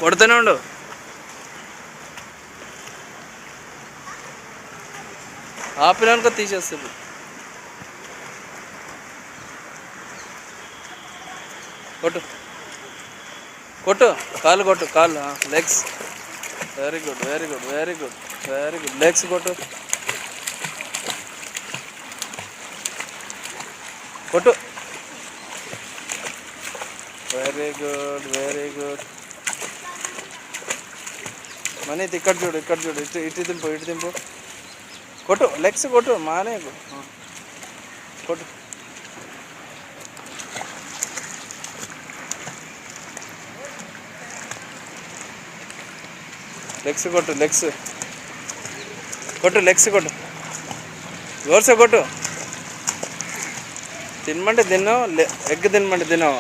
కొడుతూనే ఉండు. ఆపినానుకో తీసేస్తుంది. కొట్టు కొట్టు, కాళ్ళు కొట్టు, కాళ్ళు legs. Very good, very good, very good, very good. Legs కొట్టు, కొట్టు. Very good, very good. Money ఇక్కడ చూడు, ఇక్కడ చూడు, ఇటు ఇటు దింపు, ఇటు దింపు. కొట్టు, లెగ్స్ కొట్టు, మానే కొట్టు. లెగ్స్ కొట్టు, లెగ్స్ కొట్టు, లెగ్స్ కొట్టు, జోర్సే కొట్టు. తినమంటే తిన్నావు, ఎగ్ తినమంటే తిన్నావు.